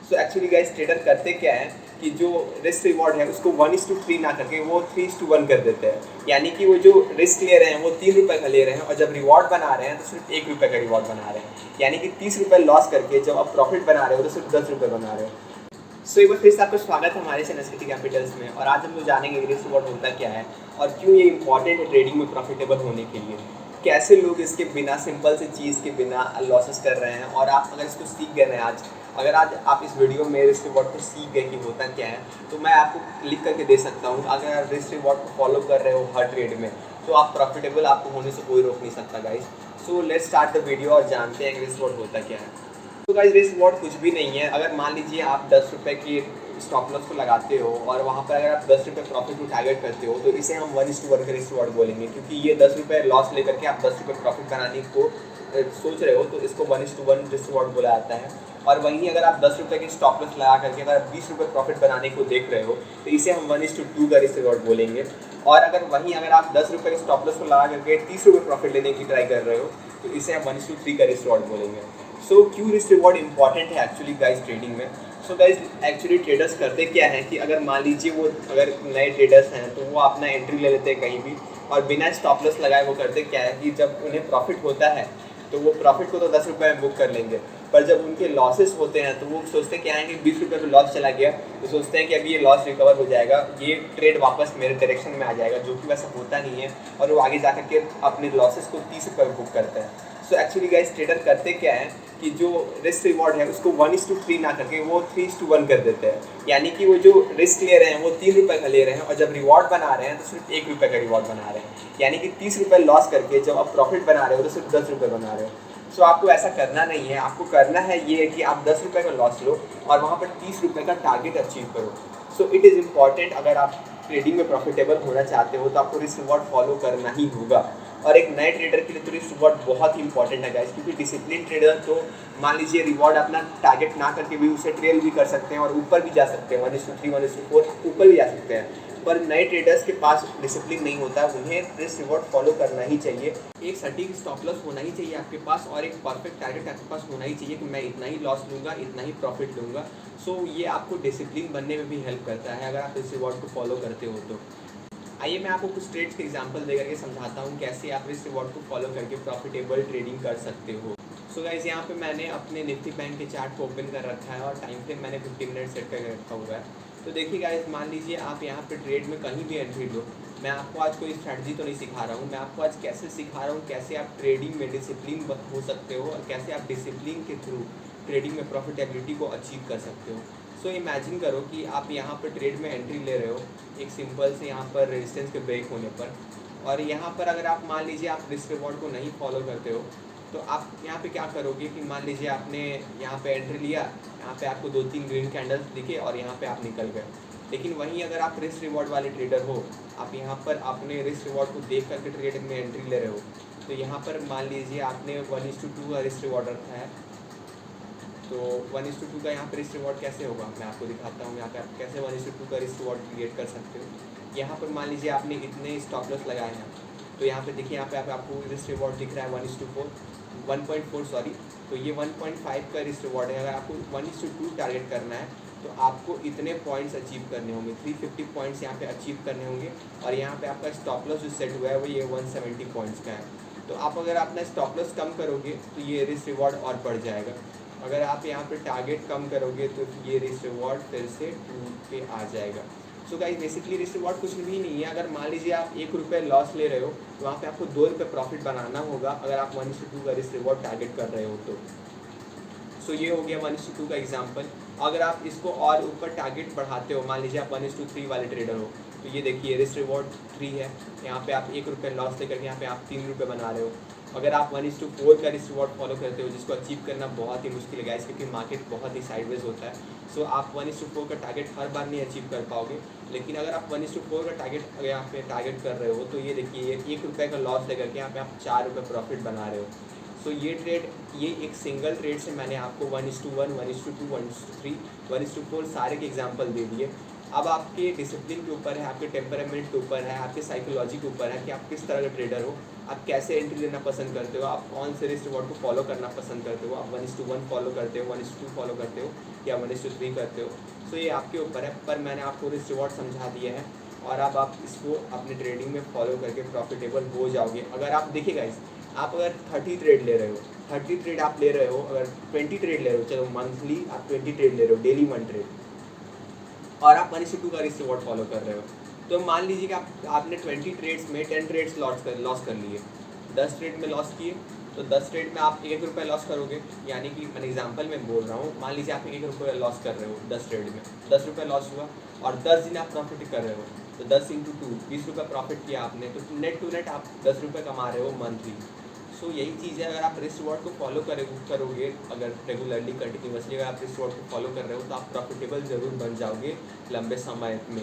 So actually guys trader करते क्या है कि जो रिस्क रिवॉर्ड है उसको 1:3 ना करके वो 3:1 कर देते हैं। यानी कि वो जो रिस्क ले रहे हैं वो 3 रुपये का ले रहे हैं और जब रिवॉर्ड बना रहे हैं तो सिर्फ 1 रुपये का रिवॉर्ड बना रहे हैं। यानी कि 30 रुपये लॉस करके जब आप प्रॉफिट बना रहे हो तो सिर्फ 10 रुपये बना रहे हो। सो एक बार फिर से आपका स्वागत है हमारे चैनल सिटी कैपिटल्स में। और आज हम लोग जानेंगे रिस्क रिवॉर्ड होता क्या है और क्यों ये इंपॉर्टेंट है ट्रेडिंग में प्रॉफिटेबल होने के लिए। कैसे लोग इसके बिना सिंपल से चीज़ के बिना लॉसेस कर रहे हैं और आप अगर इसको सीख गए हैं आज, अगर आज आप इस वीडियो में रिस्क रिवॉर्ड को सीख गए कि होता क्या है तो मैं आपको लिख करके दे सकता हूँ। अगर आप रिस्क रिवॉर्ड को फॉलो कर रहे हो हर ट्रेड में तो आप प्रॉफिटेबल आपको होने से कोई रोक नहीं सकता guys. So let's start the video और जानते हैं कि रिस्क रिवॉर्ड होता क्या है। तो गाइस रिस्क रिवॉर्ड कुछ भी नहीं है। अगर मान लीजिए आप 10 रुपये की स्टॉप लॉस को लगाते हो और वहाँ पर अगर आप 10 रुपये प्रॉफिट को टारगेट करते हो तो इसे हम 1:1 का रिस्क रिवॉर्ड बोलेंगे, क्योंकि ये 10 रुपये लॉस लेकर के आप 10 रुपये प्रॉफिट बनाने को सोच रहे हो तो इसको 1:1 रिस्क रिवॉर्ड बोला जाता है। और वहीं अगर आप 10 रुपये की स्टॉप लॉस लगा करके अगर आप 20 रुपये प्रॉफिट बनाने को देख रहे हो तो इसे हम 1:2 का रिस्क रिवॉर्ड बोलेंगे। और अगर आप 10 रुपये की स्टॉप लॉस को लगा करके 30 रुपये प्रॉफिट लेने की ट्राई कर रहे हो तो इसे हम 1:3 का रिस्क रिवॉर्ड बोलेंगे। सो क्यों रिस्क रिवॉर्ड इंपॉर्टेंट है एक्चुअली गाइस ट्रेडिंग में। सो गाइस एक्चुअली ट्रेडर्स करते क्या है कि अगर मान लीजिए वो अगर नए ट्रेडर्स हैं तो वो अपना एंट्री ले लेते हैं कहीं भी और बिना स्टॉप लॉस लगाए वो करते क्या है कि जब उन्हें प्रॉफिट होता है तो वो प्रॉफिट को तो 10 रुपये में बुक कर लेंगे, पर जब उनके लॉसेस होते हैं तो वो सोचते क्या है कि 20 रुपये में लॉस चला गया तो सोचते हैं कि अभी ये लॉस रिकवर हो जाएगा, ये ट्रेड वापस मेरे डायरेक्शन में आ जाएगा, जो कि वैसा होता नहीं है और वो आगे जा कर के अपने लॉसेस को 30 रुपये में बुक करते हैं। सो एक्चुअली गाइस ट्रेडर करते क्या है कि जो रिस्क रिवॉर्ड है उसको 1:3 ना करके वो 3:1 कर देते हैं। यानी कि वो जो रिस्क ले रहे हैं वो 3 रुपये का ले रहे हैं और जब रिवॉर्ड बना रहे हैं तो सिर्फ 1 रुपये का रिवॉर्ड बना रहे हैं। यानी कि 30 रुपये लॉस करके जब आप प्रॉफिट बना रहे हो तो सिर्फ 10 रुपये बना रहे हो। सो आपको ऐसा करना नहीं है। आपको करना है ये कि आप 10 रुपये का लॉस लो और वहाँ पर 30 रुपये का टारगेट अचीव करो। So it is important. अगर आप ट्रेडिंग में प्रॉफिटेबल होना चाहते हो तो आपको रिस्क रिवॉर्ड फॉलो करना ही होगा। और एक नए ट्रेडर के लिए तो रिस्क रिवॉर्ड बहुत ही इंपॉर्टेंट है गाइस, क्योंकि डिसिप्लिन ट्रेडर तो मान लीजिए रिवॉर्ड अपना टारगेट ना करके भी उसे ट्रेल भी कर सकते हैं और ऊपर भी जा सकते हैं, 1:3 1:4 ऊपर भी जा सकते हैं। पर नए ट्रेडर्स के पास डिसिप्लिन नहीं होता, उन्हें रिस्क रिवॉर्ड फॉलो करना ही चाहिए। एक सटीक स्टॉप लॉस होना ही चाहिए आपके पास और एक परफेक्ट टारगेट आपके पास होना ही चाहिए कि मैं इतना ही लॉस लूँगा, इतना ही प्रॉफिट लूँगा। सो ये आपको डिसिप्लिन बनने में भी हेल्प करता है अगर आप रिस्क रिवॉर्ड को फॉलो करते हो तो। आइए मैं आपको कुछ ट्रेड्स के एग्जांपल दे करके समझाता हूँ कैसे आप रिस्क रिवॉर्ड को फॉलो करके प्रॉफिटेबल ट्रेडिंग कर सकते हो। सो गाइस यहाँ पे मैंने अपने निफ्टी बैंक के चार्ट को ओपन कर रखा है और टाइम फ्रेम मैंने 50 मिनट सेट करके रखा हुआ है। तो देखिए गाइस, मान लीजिए आप यहाँ पे ट्रेड में कहीं भी एंट्री लो। मैं आपको आज कोई स्ट्रैटेजी तो नहीं सिखा रहा हूँ, मैं आपको आज कैसे सिखा रहा हूँ कैसे आप ट्रेडिंग में डिसिप्लिन हो सकते हो और कैसे आप डिसिप्लिन के थ्रू ट्रेडिंग में प्रॉफिटेबिलिटी को अचीव कर सकते हो। सो इमेजिन करो कि आप यहाँ पर ट्रेड में एंट्री ले रहे हो एक सिंपल से यहाँ पर रेजिस्टेंस के ब्रेक होने पर, और यहाँ पर अगर आप मान लीजिए आप रिस्क रिवॉर्ड को नहीं फॉलो करते हो तो आप यहाँ पे क्या करोगे कि मान लीजिए आपने यहाँ पे एंट्री लिया, यहाँ पे आपको 2-3 ग्रीन कैंडल्स दिखे और यहाँ पे आप निकल गए। लेकिन वहीं अगर आप रिस्क रिवॉर्ड वाले ट्रेडर हो, आप यहाँ पर अपने रिस्क रिवॉर्ड को देख करके ट्रेड में एंट्री ले रहे हो, तो यहाँ पर मान लीजिए आपने 1:2 का रिस्क रिवॉर्ड रखा है। तो 1:2 का यहाँ पर रिस्क रिवॉर्ड कैसे होगा मैं आपको दिखाता हूँ। यहाँ पे आप कैसे 1:2 का रिस्क रिवॉर्ड क्रिएट कर सकते हो। यहाँ पर मान लीजिए आपने इतने स्टॉप लॉस लगाए हैं, तो यहाँ पे देखिए यहाँ पे आपको रिस्क रिवॉर्ड दिख रहा है 1:4 सॉरी। तो ये 1.5 का रिस्क रिवॉर्ड है। अगर आपको 1:2 टारगेट करना है तो आपको इतने पॉइंट्स अचीव करने होंगे, 350 पॉइंट्स यहाँ पे अचीव करने होंगे। और यहाँ पे आपका स्टॉप लॉस जो सेट हुआ है वो ये 170 पॉइंट्स का है। तो आप अगर अपना स्टॉप लॉस कम करोगे तो ये रिस्क रिवॉर्ड और बढ़ जाएगा। अगर आप यहाँ पे टारगेट कम करोगे तो ये रिस्क रिवॉर्ड फिर से 2 पे आ जाएगा। So guys basically risk reward कुछ भी नहीं है। अगर मान लीजिए आप 1 रुपये लॉस ले रहे हो तो वहाँ पे आपको 2 रुपये प्रॉफिट बनाना होगा अगर आप 1:2 का रिस्क रिवॉर्ड टारगेट कर रहे हो तो। सो ये हो गया 1:2 का एग्जाम्पल। अगर आप इसको और ऊपर टारगेट बढ़ाते हो, मान लीजिए आप 1:3 वाले ट्रेडर हो, तो ये देखिए रिस्क रिवॉर्ड 3 है। यहाँ पे आप 1 रुपये लॉस लेकर यहाँ पे आप 3 रुपये बना रहे हो। अगर आप 1:4 का रिस्क रिवॉर्ड फॉलो करते हो, जिसको अचीव करना बहुत ही मुश्किल है क्योंकि मार्केट बहुत ही साइडवेज होता है। सो आप 1:4 का टारगेट हर बार नहीं अचीव कर पाओगे। लेकिन अगर आप 1:4 का टारगेट यहाँ पे टारगेट कर रहे हो तो ये देखिए 1 रुपये का लॉस लेकर के यहाँ पे आप 4 रुपये प्रॉफिट बना रहे हो। सो ये ट्रेड, ये एक सिंगल ट्रेड से मैंने आपको 1:1, 1:2, 1:3, 1:4 सारे के एग्जांपल दे दिए। अब आपके डिसिप्लिन के ऊपर है, आपके टेम्परामेंट के ऊपर है, आपके साइकोलॉजी के ऊपर है कि आप किस तरह का ट्रेडर हो, आप कैसे एंट्री लेना पसंद करते हो, आप कौन से रिस्क रिवॉर्ड को फॉलो करना पसंद करते हो, आप 1:1 फॉलो करते हो, 1:2 फॉलो करते हो या 1:3 करते हो। सो ये आपके ऊपर है, पर मैंने आपको रिस्क रिवॉर्ड समझा दिया है और अब आप इसको अपने ट्रेडिंग में फॉलो करके प्रॉफिटेबल हो जाओगे। अगर आप देखिएगा आप अगर 30 ट्रेड ले रहे हो, 30 ट्रेड आप ले रहे हो, अगर 20 ट्रेड ले रहे हो, चलो मंथली आप 20 ट्रेड ले रहे हो, डेली 1 ट्रेड, और आप 1:2 का रिस्क रिवॉर्ड फॉलो कर रहे हो, तो मान लीजिए कि आपने 20 ट्रेड्स में 10 ट्रेड्स लॉस कर लिए, 10 ट्रेड में लॉस किए, तो 10 ट्रेड में आप 1 रुपये लॉस करोगे। यानी कि मैं एग्जांपल में बोल रहा हूँ, मान लीजिए आप 1 रुपये लॉस कर रहे हो 10 ट्रेड में, 10 रुपये लॉस हुआ और 10 दिन आप प्रॉफिट कर रहे हो, तो 10 × 2 20 रुपये प्रॉफिट किया आपने, तो नेट टू नेट आप 10 रुपये कमा रहे हो मंथली। सो यही चीज़ है, अगर आप रिस्क रिवॉर्ड को फॉलो करोगे, अगर रेगुलरली कंटिन्यूसली अगर आप रिस्क रिवॉर्ड को फॉलो कर रहे हो, तो आप प्रॉफिटेबल ज़रूर बन जाओगे लंबे समय में।